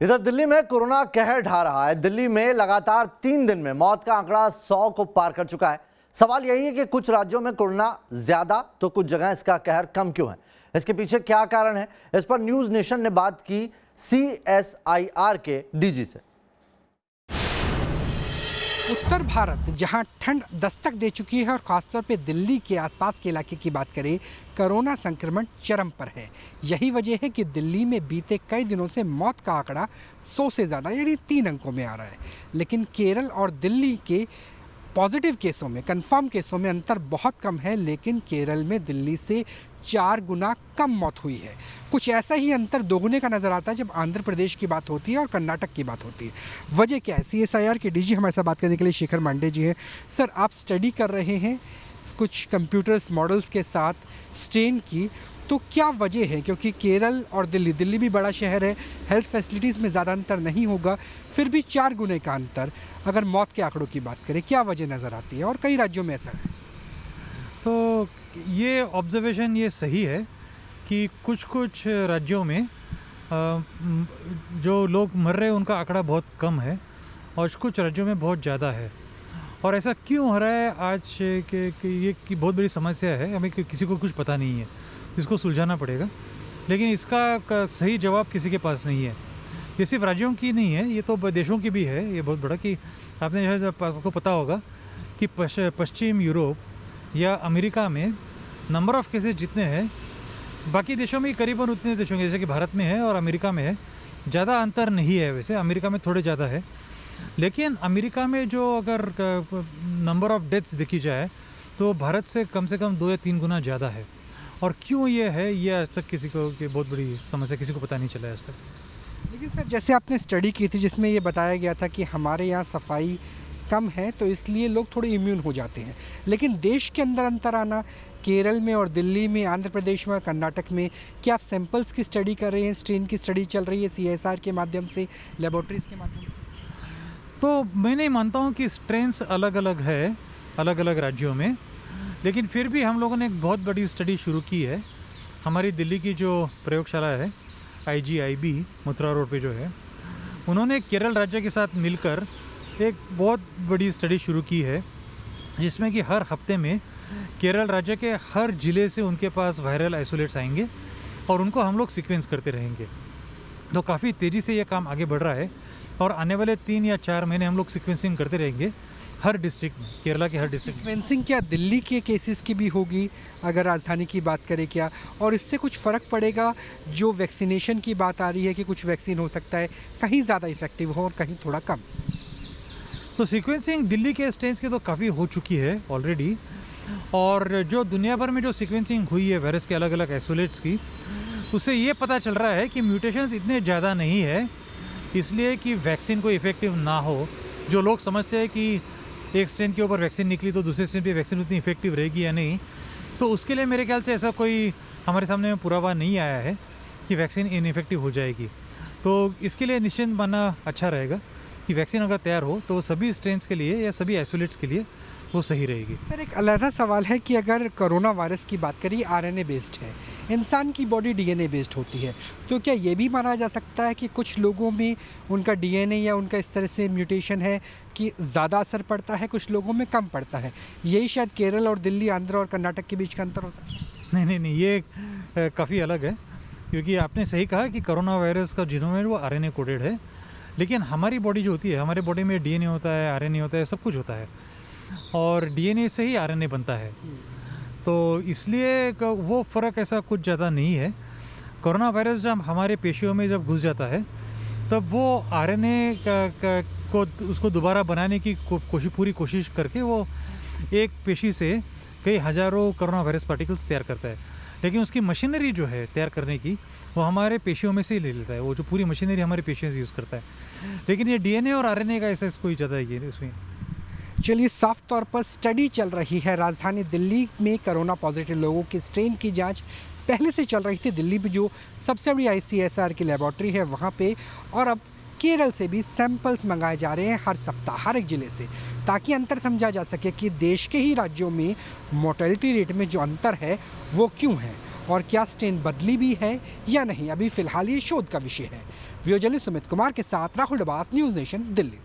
इधर दिल्ली में कोरोना कहर ढा रहा है। दिल्ली में लगातार 3 दिन में मौत का आंकड़ा 100 को पार कर चुका है। सवाल यही है कि कुछ राज्यों में कोरोना ज्यादा तो कुछ जगह इसका कहर कम क्यों है। इसके पीछे क्या कारण है, इस पर न्यूज नेशन ने बात की CSIR के डीजी से। उत्तर भारत जहां ठंड दस्तक दे चुकी है और खासतौर पे दिल्ली के आसपास के इलाके की बात करें, कोरोना संक्रमण चरम पर है। यही वजह है कि दिल्ली में बीते कई दिनों से मौत का आंकड़ा 100 से ज़्यादा यानी 3 अंकों में आ रहा है। लेकिन केरल और दिल्ली के पॉजिटिव केसों में, कंफर्म केसों में अंतर बहुत कम है, लेकिन केरल में दिल्ली से 4 गुना कम मौत हुई है। कुछ ऐसा ही अंतर दोगुने का नज़र आता है जब आंध्र प्रदेश की बात होती है और कर्नाटक की बात होती है। वजह क्या है? CSIR के डीजी हमारे साथ बात करने के लिए शेखर मांडे जी हैं। सर, आप स्टडी कर रहे हैं कुछ कंप्यूटर्स मॉडल्स के साथ स्ट्रेन की, तो क्या वजह है? क्योंकि केरल और दिल्ली भी बड़ा शहर है, हेल्थ फैसिलिटीज़ में ज़्यादा अंतर नहीं होगा, फिर भी 4 गुने का अंतर अगर मौत के आंकड़ों की बात करें, क्या वजह नज़र आती है? और कई राज्यों में ऐसा है। तो ये ऑब्जर्वेशन ये सही है कि कुछ राज्यों में जो लोग मर रहे हैं उनका आंकड़ा बहुत कम है और कुछ राज्यों में बहुत ज़्यादा है। और ऐसा क्यों हो रहा है आज ये की बहुत बड़ी समस्या है। हमें किसी को कुछ पता नहीं है, इसको सुलझाना पड़ेगा, लेकिन इसका सही जवाब किसी के पास नहीं है। ये सिर्फ राज्यों की नहीं है, ये तो देशों की भी है। ये बहुत बड़ा कि आपको पता होगा कि पश्चिम यूरोप या अमेरिका में नंबर ऑफ़ केसेस जितने हैं, बाकी देशों में करीबन उतने देशों में, जैसे कि भारत में है और अमेरिका में है, ज़्यादा अंतर नहीं है। वैसे अमेरिका में थोड़े ज़्यादा है, लेकिन अमेरिका में जो अगर नंबर ऑफ़ डेथ्स देखी जाए तो भारत से कम 2 या 3 गुना ज़्यादा है। और क्यों ये है, ये आज तक किसी को की बहुत बड़ी समस्या किसी को पता नहीं चला है आज तक। लेकिन सर, जैसे आपने स्टडी की थी जिसमें ये बताया गया था कि हमारे यहाँ सफाई कम है तो इसलिए लोग थोड़े इम्यून हो जाते हैं, लेकिन देश के अंदर अंतर आना, केरल में और दिल्ली में, आंध्र प्रदेश में, कर्नाटक में, क्या आप सैंपल्स की स्टडी कर रहे हैं? स्ट्रेन की स्टडी चल रही है CSIR के माध्यम से, लेबोरेटरीज़ के माध्यम से? तो मैं नहीं मानता हूँ कि स्ट्रेन्स अलग अलग है अलग अलग राज्यों में, लेकिन फिर भी हम लोगों ने एक बहुत बड़ी स्टडी शुरू की है। हमारी दिल्ली की जो प्रयोगशाला है IGIB मथुरा रोड पे जो है, उन्होंने केरल राज्य के साथ मिलकर एक बहुत बड़ी स्टडी शुरू की है, जिसमें कि हर हफ्ते में केरल राज्य के हर ज़िले से उनके पास वायरल आइसोलेट्स आएंगे और उनको हम लोग सीक्वेंस करते रहेंगे। तो काफ़ी तेज़ी से ये काम आगे बढ़ रहा है और आने वाले 3 या 4 महीने हम लोग सीक्वेंसिंग करते रहेंगे हर डिस्ट्रिक्ट में, केरला के हर डिस्ट्रिक्ट में। सीक्वेंसिंग क्या दिल्ली के केसेस की भी होगी अगर राजधानी की बात करें क्या? और इससे कुछ फ़र्क पड़ेगा? जो वैक्सीनेशन की बात आ रही है कि कुछ वैक्सीन हो सकता है कहीं ज़्यादा इफेक्टिव हो और कहीं थोड़ा कम। तो सीक्वेंसिंग दिल्ली के स्टेट्स की तो काफ़ी हो चुकी है ऑलरेडी, और जो दुनिया भर में जो सीक्वेंसिंग हुई है वायरस के अलग अलग आइसोलेट्स की, उससे ये पता चल रहा है कि म्यूटेशंस इतने ज़्यादा नहीं है, इसलिए कि वैक्सीन कोई इफ़ेक्टिव ना हो। जो लोग समझते हैं कि एक स्ट्रेन के ऊपर वैक्सीन निकली तो दूसरे स्ट्रेन पे वैक्सीन उतनी इफेक्टिव रहेगी या नहीं, तो उसके लिए मेरे ख्याल से ऐसा कोई हमारे सामने पुरावा नहीं आया है कि वैक्सीन इनइफेक्टिव हो जाएगी। तो इसके लिए निश्चिंत मानना अच्छा रहेगा कि वैक्सीन अगर तैयार हो तो वो सभी स्ट्रेन्स के लिए या सभी आइसोलेट्स के लिए वो सही रहेगी। सर, एक अलग सवाल है कि अगर कोरोना वायरस की बात करें, RNA बेस्ड है, इंसान की बॉडी DNA बेस्ड होती है, तो क्या ये भी माना जा सकता है कि कुछ लोगों में उनका DNA या उनका इस तरह से म्यूटेशन है कि ज़्यादा असर पड़ता है, कुछ लोगों में कम पड़ता है? यही शायद केरल और दिल्ली, आंध्र और कर्नाटक के बीच का अंतर हो सकता है। नहीं, ये काफ़ी अलग है, क्योंकि आपने सही कहा कि कोरोना वायरस का जीनोम है वो RNA कोडेड है, लेकिन हमारी बॉडी जो होती है, हमारे बॉडी में DNA होता है, RNA होता है, सब कुछ होता है, और DNA से ही RNA बनता है। तो इसलिए वो फ़र्क ऐसा कुछ ज़्यादा नहीं है। कोरोना वायरस जब हमारे पेशियों में जब घुस जाता है, तब वो RNA को उसको दोबारा बनाने की पूरी कोशिश करके वो एक पेशी से कई हज़ारों कोरोना वायरस पार्टिकल्स तैयार करता है, लेकिन उसकी मशीनरी जो है तैयार करने की, वो हमारे पेशियों में से ही ले लेता है। वो जो पूरी मशीनरी हमारे पेशियों से यूज़ करता है, लेकिन ये DNA और RNA का ऐसा कोई ज़्यादा ये इसमें। चलिए, साफ तौर पर स्टडी चल रही है राजधानी दिल्ली में कोरोना पॉजिटिव लोगों की स्ट्रेन की जांच पहले से चल रही थी दिल्ली में जो सबसे बड़ी ICSR की लेबॉर्ट्री है वहाँ पे, और अब केरल से भी सैंपल्स मंगाए जा रहे हैं हर सप्ताह हर एक ज़िले से, ताकि अंतर समझा जा सके कि देश के ही राज्यों में मोर्टेलिटी रेट में जो अंतर है वो क्यों है। और क्या स्ट्रेन बदली भी है या नहीं, अभी फिलहाल ये शोध का विषय है। वीडियो जर्नलिस्ट सुमित कुमार के साथ राहुल डबास, न्यूज़ नेशन, दिल्ली।